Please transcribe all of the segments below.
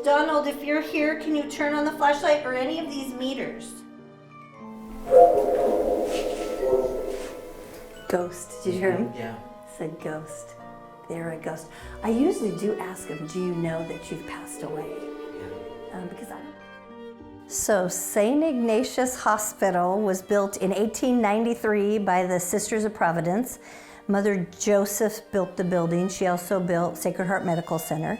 Donald, if you're here, can you turn on the flashlight or any of these meters? Ghost. Did you hear him? Yeah. Said ghost. They're a ghost. I usually do ask them, do you know that you've passed away? Yeah. Because I don't. So St. Ignatius Hospital was built in 1893 by the Sisters of Providence. Mother Joseph built the building. She also built Sacred Heart Medical Center.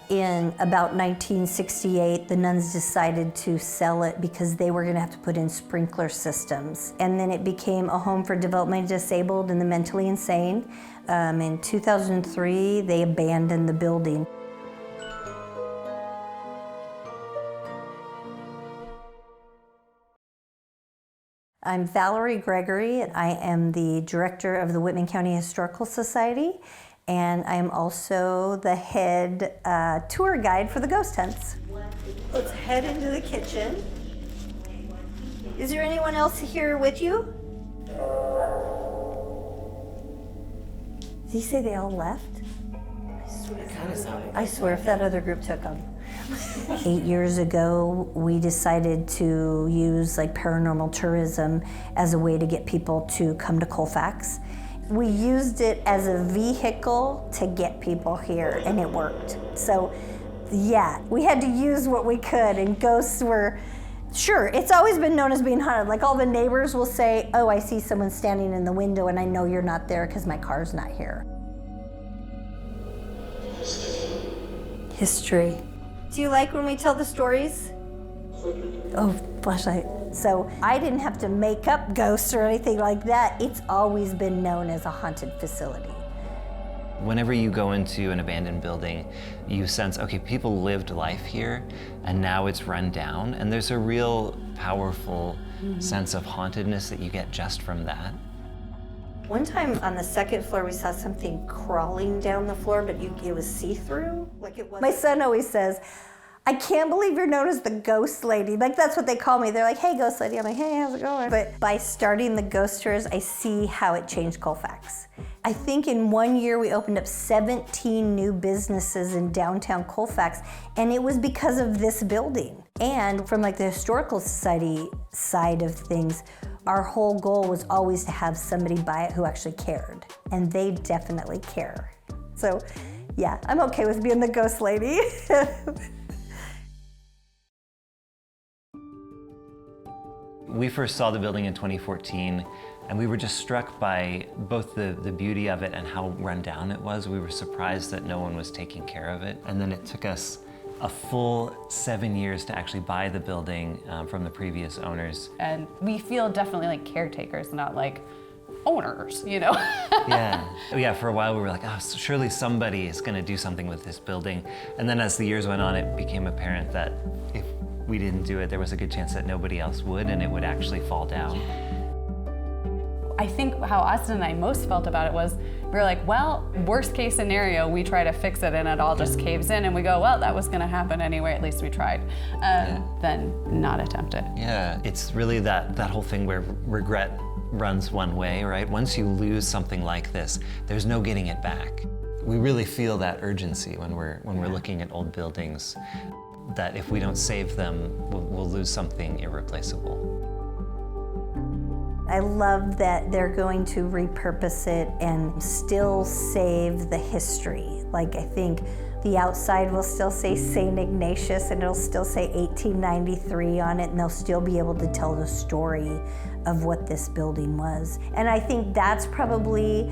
In about 1968, the nuns decided to sell it because they were going to have to put in sprinkler systems. And then it became a home for developmentally disabled and the mentally insane. In 2003, they abandoned the building. I'm Valoree Gregory. I am the director of the Whitman County Historical Society, and I am also the head tour guide for the ghost hunts. Let's head into the kitchen. Is there anyone else here with you? Did he say they all left? I swear if that other group took them. 8 years ago, we decided to use paranormal tourism as a way to get people to come to Colfax. We used it as a vehicle to get people here, and it worked. So, yeah, we had to use what we could, and ghosts were, sure, it's always been known as being haunted. All the neighbors will say, oh, I see someone standing in the window, and I know you're not there because my car's not here. History. Do you like when we tell the stories? Oh, flashlight. So I didn't have to make up ghosts or anything like that. It's always been known as a haunted facility. Whenever you go into an abandoned building, you sense, okay, people lived life here, and now it's run down, and there's a real powerful sense of hauntedness that you get just from that. One time on the second floor, we saw something crawling down the floor, but it was see-through. My son always says, I can't believe you're known as the ghost lady. That's what they call me. They're like, hey, ghost lady. I'm like, hey, how's it going? But by starting the ghost tours, I see how it changed Colfax. I think in 1 year, we opened up 17 new businesses in downtown Colfax, and it was because of this building. And from the Historical Society side of things, our whole goal was always to have somebody buy it who actually cared, and they definitely care. So, yeah, I'm okay with being the ghost lady. We first saw the building in 2014, and we were just struck by both the beauty of it and how run down it was. We were surprised that no one was taking care of it. And then it took us a full 7 years to actually buy the building from the previous owners. And we feel definitely like caretakers, not like owners, Yeah, for a while we were like, oh, surely somebody is gonna do something with this building. And then as the years went on, it became apparent that if we didn't do it, there was a good chance that nobody else would, and it would actually fall down. I think how Austin and I most felt about it was, we were like, well, worst case scenario, we try to fix it and it all just caves in, and we go, well, that was gonna happen anyway, at least we tried. Then not attempt it. Yeah, it's really that whole thing where regret runs one way, right? Once you lose something like this, there's no getting it back. We really feel that urgency when we're looking at old buildings, that if we don't save them, we'll lose something irreplaceable. I love that they're going to repurpose it and still save the history. I think the outside will still say St. Ignatius, and it'll still say 1893 on it, and they'll still be able to tell the story of what this building was. And I think that's probably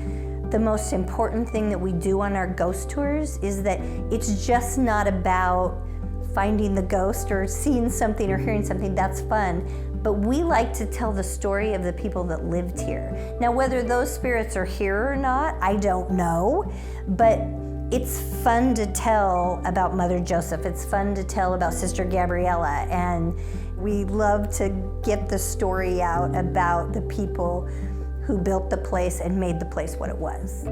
the most important thing that we do on our ghost tours, is that it's just not about finding the ghost or seeing something or hearing something. That's fun. But we like to tell the story of the people that lived here. Now, whether those spirits are here or not, I don't know, but it's fun to tell about Mother Joseph. It's fun to tell about Sister Gabriella, and we love to get the story out about the people who built the place and made the place what it was.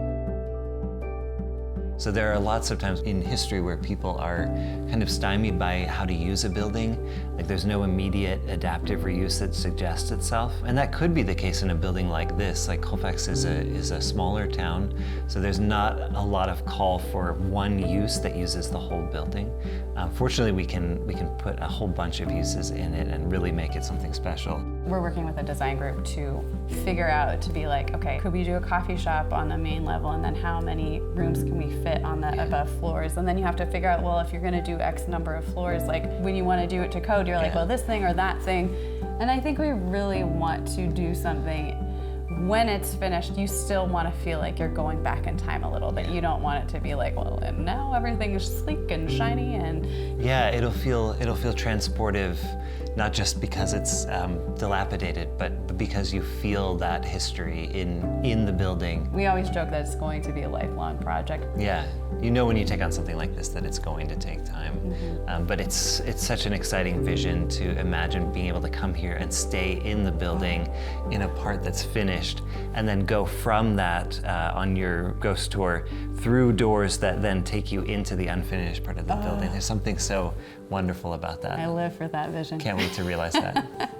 So there are lots of times in history where people are kind of stymied by how to use a building. Like there's no immediate adaptive reuse that suggests itself. And that could be the case in a building like this. Like Colfax is a smaller town, so there's not a lot of call for one use that uses the whole building. Fortunately, we can put a whole bunch of uses in it and really make it something special. We're working with a design group to figure out, to be like, okay, could we do a coffee shop on the main level, and then how many rooms can we fit on the above floors? And then you have to figure out, well, if you're gonna do X number of floors, like when you wanna do it to code, you're like, well, this thing or that thing. And I think we really want to do something. When it's finished, you still want to feel like you're going back in time a little bit. You don't want it to be like, well, and now everything is sleek and shiny and... Yeah, it'll feel transportive, not just because it's dilapidated, but because you feel that history in the building. We always joke that it's going to be a lifelong project. Yeah, you know when you take on something like this that it's going to take time. But it's such an exciting vision to imagine being able to come here and stay in the building in a part that's finished, and then go from that on your ghost tour through doors that then take you into the unfinished part of the building. There's something so wonderful about that. I live for that vision. Can't wait to realize that.